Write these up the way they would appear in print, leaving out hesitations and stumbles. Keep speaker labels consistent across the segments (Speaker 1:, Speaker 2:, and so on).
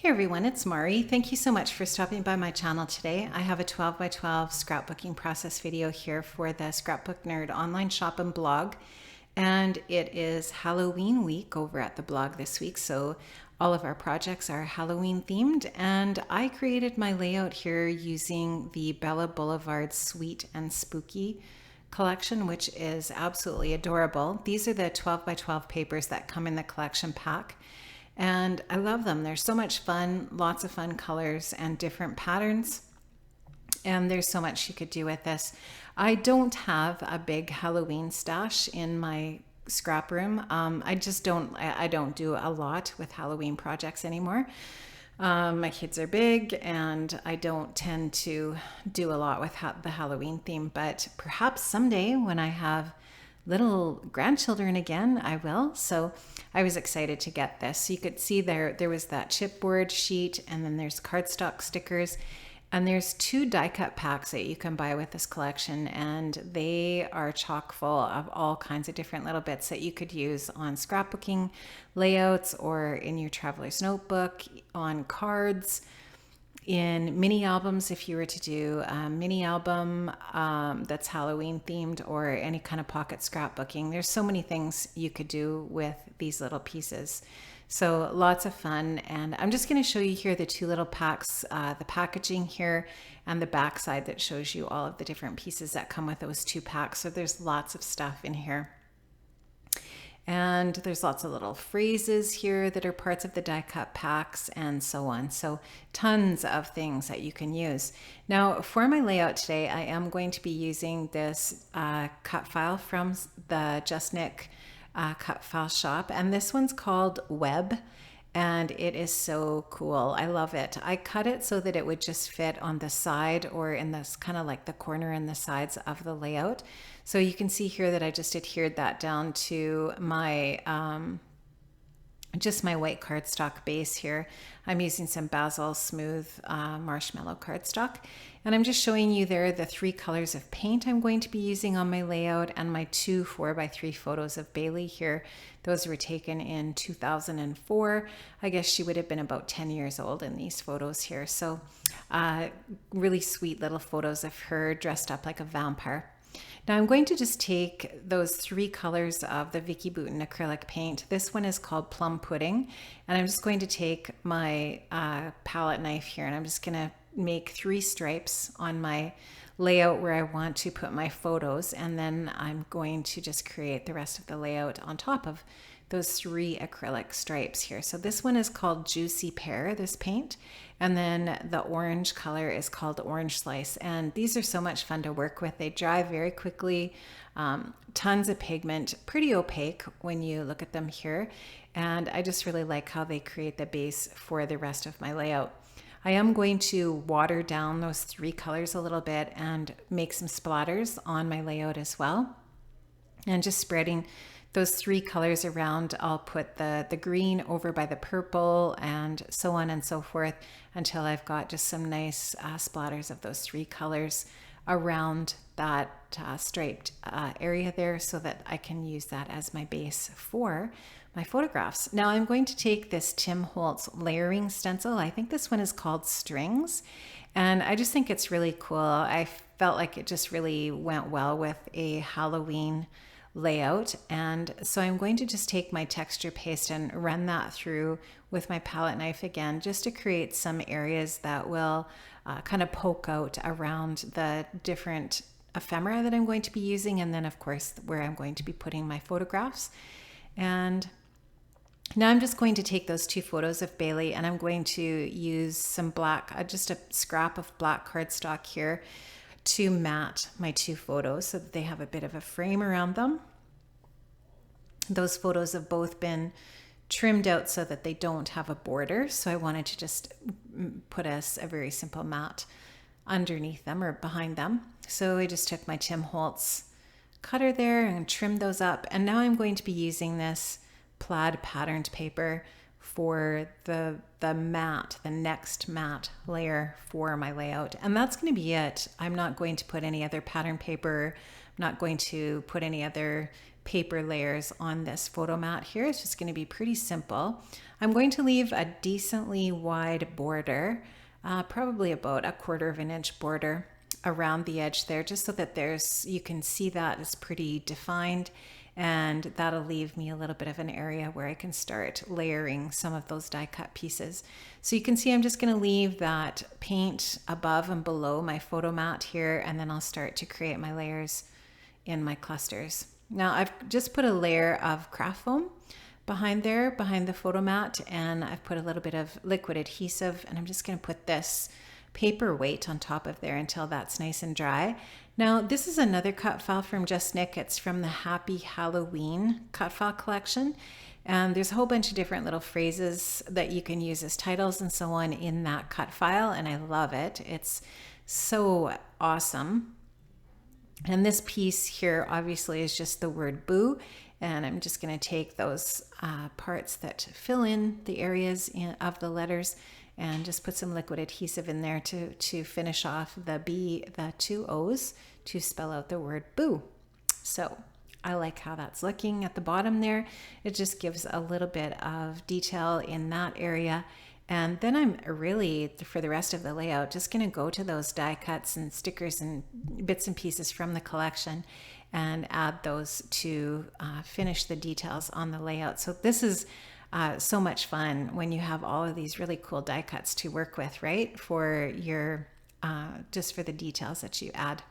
Speaker 1: Hey everyone, it's Mari. Thank you so much for stopping by my channel today. I have a 12 by 12 scrapbooking process video here for the Scrapbook Nerd online shop and blog. And it is Halloween week over at the blog this week. So all of our projects are Halloween themed. And I created my layout here using the Bella Boulevard Sweet and Spooky collection, which is absolutely adorable. These are the 12 by 12 papers that come in the collection pack. And I love them. They're so much fun, lots of fun colors and different patterns. And there's so much you could do with this. I don't have a big Halloween stash in my scrap room. I don't do a lot with Halloween projects anymore. My kids are big and I don't tend to do a lot with the Halloween theme, but perhaps someday when I have little grandchildren again, I will. So I was excited to get this. So you could see there was that chipboard sheet, and then there's cardstock stickers, and there's 2 die cut packs that you can buy with this collection, and they are chock full of all kinds of different little bits that you could use on scrapbooking layouts or in your traveler's notebook, on cards, in mini albums if you were to do a mini album that's Halloween themed, or any kind of pocket scrapbooking. There's so many things you could do with these little pieces. So lots of fun. And I'm just going to show you here the 2 little packs, the packaging here and the back side that shows you all of the different pieces that come with those 2 packs. So there's lots of stuff in here. And there's lots of little phrases here that are parts of the die cut packs and so on. So tons of things that you can use. Now for my layout today, I am going to be using this cut file from the Just Nick cut file shop. And this one's called Web. And it is so cool. I love it. I cut it so that it would just fit on the side or in this kind of like the corner and the sides of the layout. So you can see here that I just adhered that down to my just my white cardstock base here. I'm using some Basil Smooth Marshmallow cardstock. And I'm just showing you there the 3 colors of paint I'm going to be using on my layout, and my 2 4x3 photos of Bailey here. Those were taken in 2004. I guess she would have been about 10 years old in these photos here. So really sweet little photos of her dressed up like a vampire. Now I'm going to just take those 3 colors of the Vicki Boutin acrylic paint. This one is called Plum Pudding, and I'm just going to take my palette knife here, and I'm just going to make 3 stripes on my layout where I want to put my photos, and then I'm going to just create the rest of the layout on top of those 3 acrylic stripes here. So this one is called Juicy Pear, this paint, and then the orange color is called Orange Slice. And these are so much fun to work with. They dry very quickly, tons of pigment, pretty opaque when you look at them here. And I just really like how they create the base for the rest of my layout. I am going to water down those 3 colors a little bit and make some splatters on my layout as well. And just spreading those 3 colors around, I'll put the green over by the purple and so on and so forth until I've got just some nice splatters of those 3 colors around that striped area there, so that I can use that as my base for my photographs. Now I'm going to take this Tim Holtz layering stencil. I think this one is called Strings, and I just think it's really cool. I felt like it just really went well with a Halloween layout, and so I'm going to just take my texture paste and run that through with my palette knife again, just to create some areas that will kind of poke out around the different ephemera that I'm going to be using, and then of course where I'm going to be putting my photographs. And now I'm just going to take those 2 photos of Bailey, and I'm going to use some black, just a scrap of black cardstock here to mat my 2 photos so that they have a bit of a frame around them. Those photos have both been trimmed out so that they don't have a border, so I wanted to just put a very simple mat underneath them or behind them. So I just took my Tim Holtz cutter there and trimmed those up, and now I'm going to be using this plaid patterned paper for the next matte layer for my layout. And that's going to be it. I'm not going to put any other pattern paper. I'm not going to put any other paper layers on this photo mat here. It's just going to be pretty simple. I'm going to leave a decently wide border, probably about 1/4 inch border around the edge there, just so that you can see that it's pretty defined, and that'll leave me a little bit of an area where I can start layering some of those die cut pieces. So you can see I'm just going to leave that paint above and below my photo mat here, and then I'll start to create my layers in my clusters. Now I've just put a layer of craft foam behind the photo mat, and I've put a little bit of liquid adhesive, and I'm just going to put this paper weight on top of there until that's nice and dry. Now this is another cut file from Just Nick. It's from the Happy Halloween cut file collection, and there's a whole bunch of different little phrases that you can use as titles and so on in that cut file, and I love it. It's so awesome. And this piece here obviously is just the word boo, and I'm just going to take those parts that fill in the areas of the letters and just put some liquid adhesive in there to finish off the two O's to spell out the word boo. So I like how that's looking at the bottom there. It just gives a little bit of detail in that area. And then I'm really, for the rest of the layout, just going to go to those die cuts and stickers and bits and pieces from the collection and add those to finish the details on the layout. So this is so much fun when you have all of these really cool die cuts to work with, right? For your, just for the details that you add.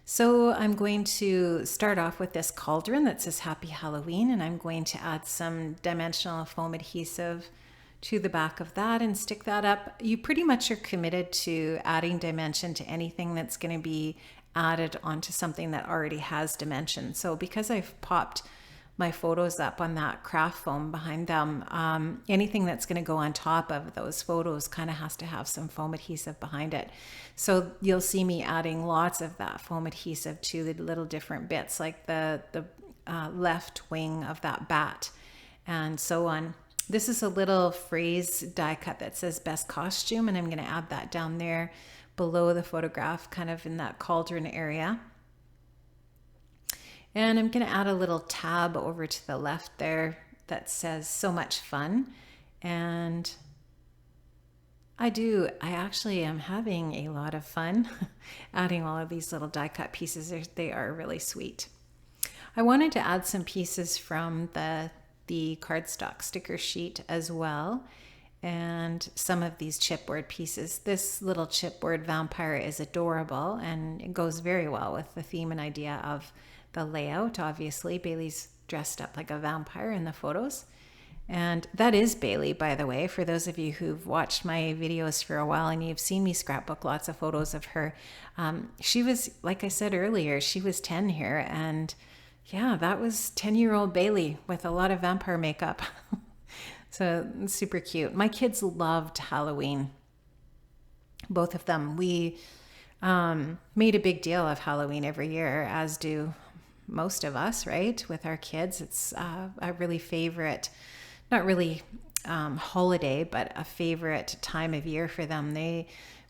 Speaker 1: So I'm going to start off with this cauldron that says Happy Halloween, and I'm going to add some dimensional foam adhesive to the back of that and stick that up. You pretty much are committed to adding dimension to anything that's going to be added onto something that already has dimension. So because I've popped my photos up on that craft foam behind them, anything that's going to go on top of those photos kind of has to have some foam adhesive behind it. So you'll see me adding lots of that foam adhesive to the little different bits, like the left wing of that bat and so on. This is a little phrase die cut that says best costume, and I'm going to add that down there below the photograph, kind of in that cauldron area. And I'm going to add a little tab over to the left there that says so much fun. And I actually am having a lot of fun adding all of these little die cut pieces. They are really sweet. I wanted to add some pieces from the cardstock sticker sheet as well, and some of these chipboard pieces. This little chipboard vampire is adorable, and it goes very well with the theme and idea of the layout. Obviously, Bailey's dressed up like a vampire in the photos, and that is Bailey, by the way, for those of you who've watched my videos for a while and you've seen me scrapbook lots of photos of her. She was, like I said earlier, she was 10 here, and yeah, that was 10-year-old Bailey with a lot of vampire makeup. So it's super cute. My kids loved Halloween, both of them. We made a big deal of Halloween every year, as do most of us, right? With our kids, it's a really favorite, not really holiday, but a favorite time of year for them.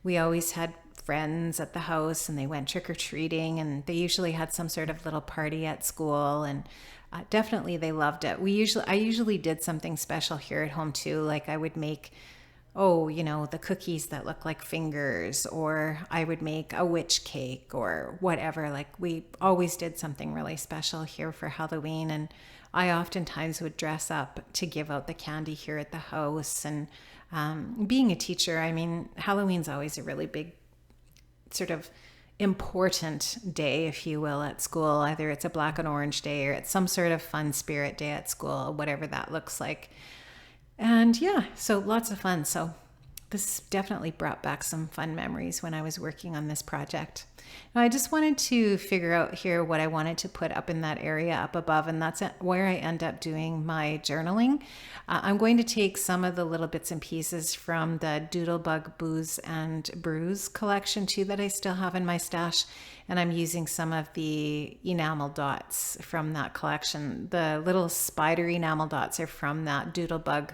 Speaker 1: We always had friends at the house, and they went trick-or-treating, and they usually had some sort of little party at school, and definitely they loved it. I usually did something special here at home too, like I would make the cookies that look like fingers, or I would make a witch cake or whatever. Like we always did something really special here for Halloween, and I oftentimes would dress up to give out the candy here at the house. And being a teacher, I mean, Halloween's always a really big sort of important day, if you will, at school. Either it's a black and orange day or it's some sort of fun spirit day at school, whatever that looks like. And yeah, so lots of fun. So this definitely brought back some fun memories when I was working on this project. Now, I just wanted to figure out here what I wanted to put up in that area up above, and that's where I end up doing my journaling. I'm going to take some of the little bits and pieces from the Doodlebug Booze and Brews collection too that I still have in my stash, and I'm using some of the enamel dots from that collection. The little spider enamel dots are from that Doodlebug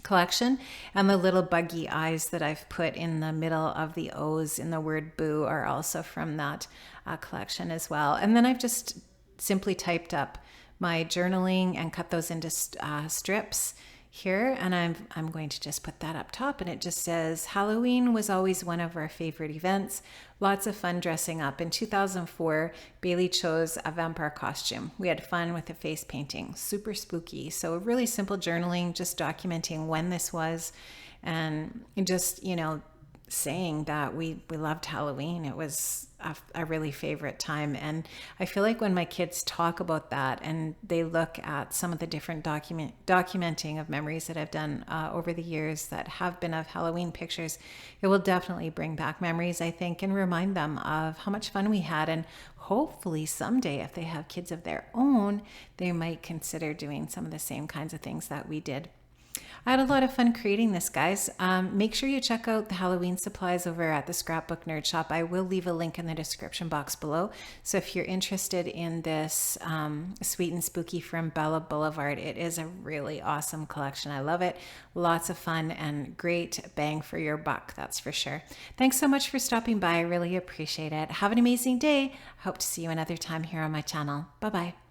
Speaker 1: collection, and the little buggy eyes that I've put in the middle of the O's in the word boo are also from that collection as well. And then I've just simply typed up my journaling and cut those into strips here, and I'm going to just put that up top, and it just says Halloween was always one of our favorite events. Lots of fun dressing up. In 2004, Bailey chose a vampire costume. We had fun with the face painting. Super spooky. So really simple journaling, just documenting when this was, and just, you know, saying that we loved Halloween. It was a really favorite time. And I feel like when my kids talk about that and they look at some of the different documenting of memories that I've done over the years that have been of Halloween pictures, it will definitely bring back memories, I think, and remind them of how much fun we had. And hopefully someday, if they have kids of their own, they might consider doing some of the same kinds of things that we did. I had a lot of fun creating this, guys. Make sure you check out the Halloween supplies over at the Scrapbook Nerd Shop. I will leave a link in the description box below. So if you're interested in this Sweet and Spooky from Bella Boulevard, it is a really awesome collection. I love it. Lots of fun and great bang for your buck, that's for sure. Thanks so much for stopping by. I really appreciate it. Have an amazing day. I hope to see you another time here on my channel. Bye-bye.